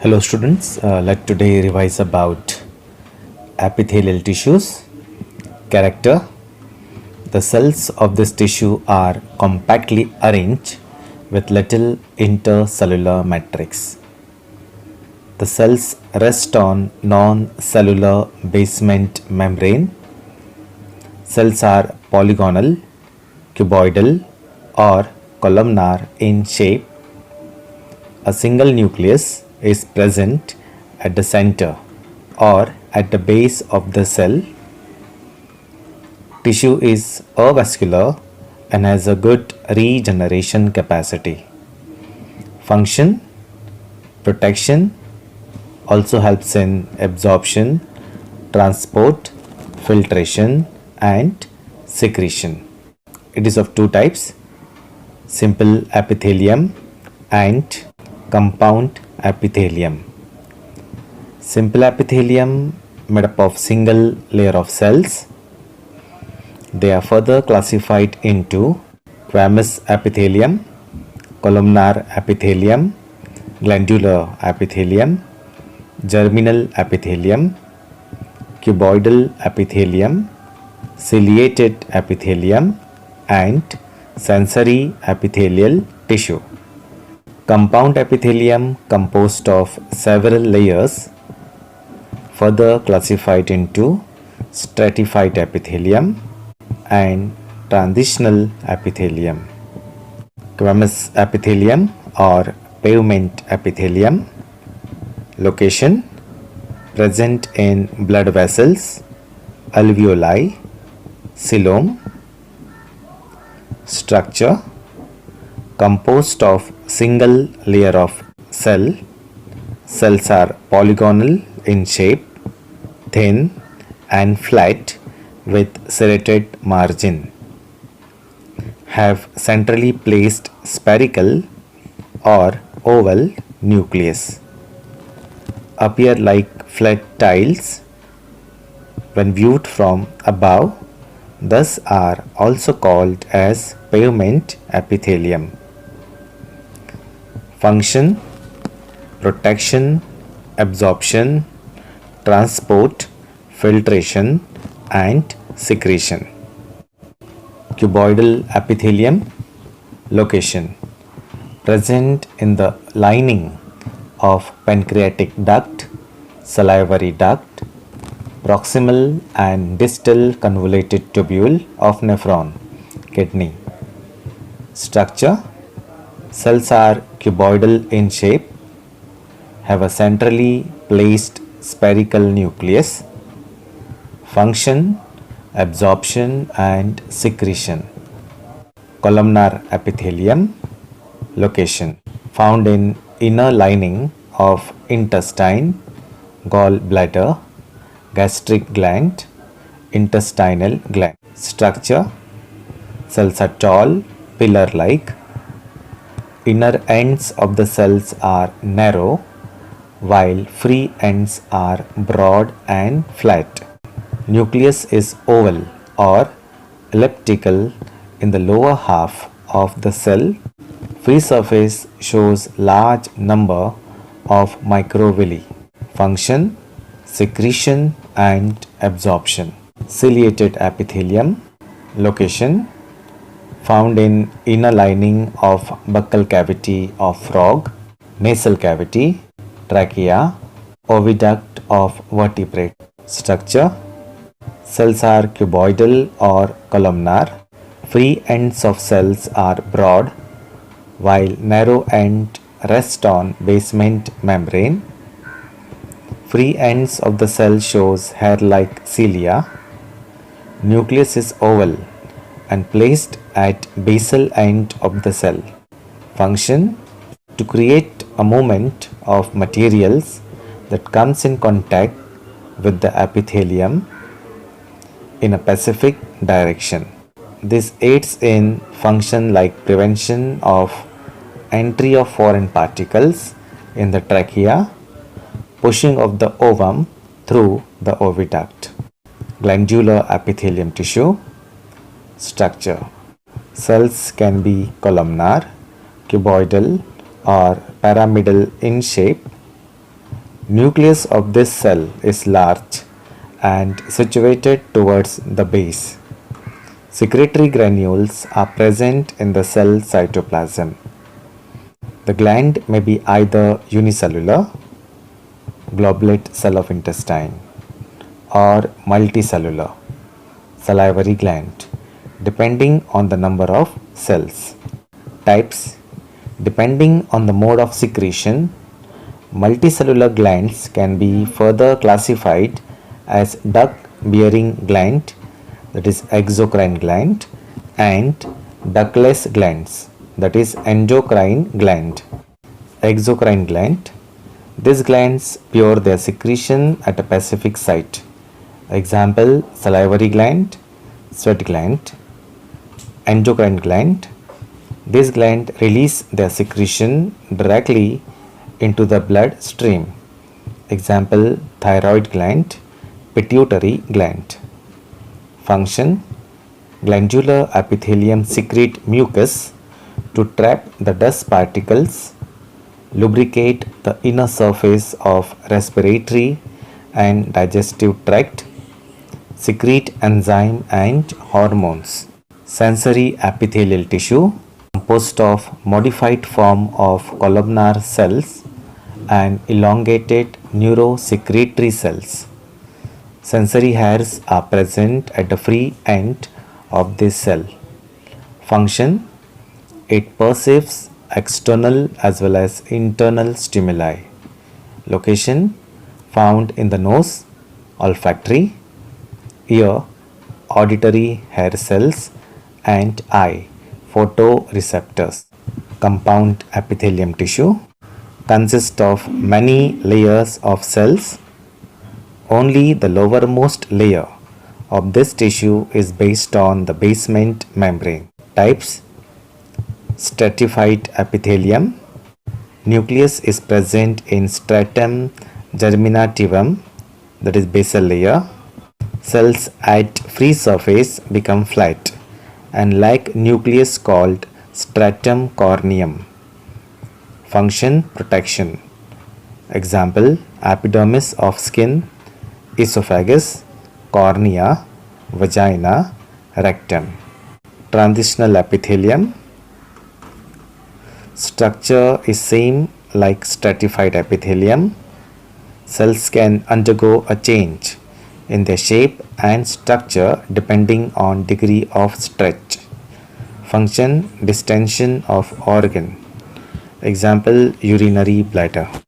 Hello students, let today revise about epithelial tissues. Character. The cells of this tissue are compactly arranged with little intercellular matrix. The cells rest on non-cellular basement membrane. Cells are polygonal, cuboidal or columnar in shape. A single nucleus is present at the center or at the base of the cell. Tissue is avascular and has a good regeneration capacity. Function, protection, also helps in absorption, transport, filtration and secretion. It is of two types, simple epithelium and compound epithelium. Simple epithelium made up of single layer of cells. They are further classified into squamous epithelium, columnar epithelium, glandular epithelium, germinal epithelium, cuboidal epithelium, ciliated epithelium and sensory epithelial tissue. Compound epithelium composed of several layers, further classified into stratified epithelium and transitional epithelium. Squamous epithelium or pavement epithelium. Location, present in blood vessels, alveoli, coelom. Structure, composed of single layer of cell. Cells are polygonal in shape, thin and flat with serrated margin. Have centrally placed spherical or oval nucleus. Appear like flat tiles when viewed from above, thus are also called as pavement epithelium. Function, protection, absorption, transport, filtration and secretion. Cuboidal epithelium. Location, present in the lining of pancreatic duct, salivary duct, proximal and distal convoluted tubule of nephron, kidney. Structure, cells are cuboidal in shape, have a centrally placed spherical nucleus. Function, absorption and secretion. Columnar epithelium. Location, found in inner lining of intestine, gallbladder, gastric gland, intestinal gland. Structure, cells are tall, pillar-like. Inner ends of the cells are narrow, while free ends are broad and flat. Nucleus is oval or elliptical in the lower half of the cell. Free surface shows large number of microvilli. Function, secretion and absorption. Ciliated epithelium. Location, found in inner lining of buccal cavity of frog, nasal cavity, trachea, oviduct of vertebrate. Structure, cells are cuboidal or columnar. Free ends of cells are broad, while narrow end rest on basement membrane. Free ends of the cell shows hair-like cilia. Nucleus is oval and placed at basal end of the cell. Function, to create a movement of materials that comes in contact with the epithelium in a specific direction. This aids in function like prevention of entry of foreign particles in the trachea, pushing of the ovum through the oviduct. Glandular epithelium tissue. Structure, cells can be columnar, cuboidal or pyramidal in shape. Nucleus of this cell is large and situated towards the base. Secretory granules are present in the cell cytoplasm. The gland may be either unicellular, globulate cell of intestine, or multicellular, salivary gland, depending on the number of cells. Types: depending on the mode of secretion, multicellular glands can be further classified as duct-bearing gland, that is exocrine gland, and ductless glands, that is endocrine gland. Exocrine gland. These glands pour their secretion at a specific site. Example: salivary gland, sweat gland. Endocrine gland. These glands release their secretion directly into the blood stream. Example: thyroid gland, pituitary gland. Function: glandular epithelium secrete mucus to trap the dust particles, lubricate the inner surface of respiratory and digestive tract, secrete enzyme and hormones. Sensory epithelial tissue composed of modified form of columnar cells and elongated neurosecretory cells. Sensory hairs are present at the free end of this cell. Function: it perceives external as well as internal stimuli. Location: found in the nose, olfactory, ear, auditory hair cells, and eye, photoreceptors. Compound epithelium tissue consists of many layers of cells. Only the lowermost layer of this tissue is based on the basement membrane. Types: stratified epithelium. Nucleus is present in stratum germinativum, that is basal layer. Cells at free surface become flat and lack nucleus called stratum corneum. Function: protection. Example: epidermis of skin, esophagus, cornea, vagina, rectum. Transitional epithelium. Structure is same like stratified epithelium. Cells can undergo a change in their shape and structure depending on degree of stretch. Function: distension of organ. Example: urinary bladder.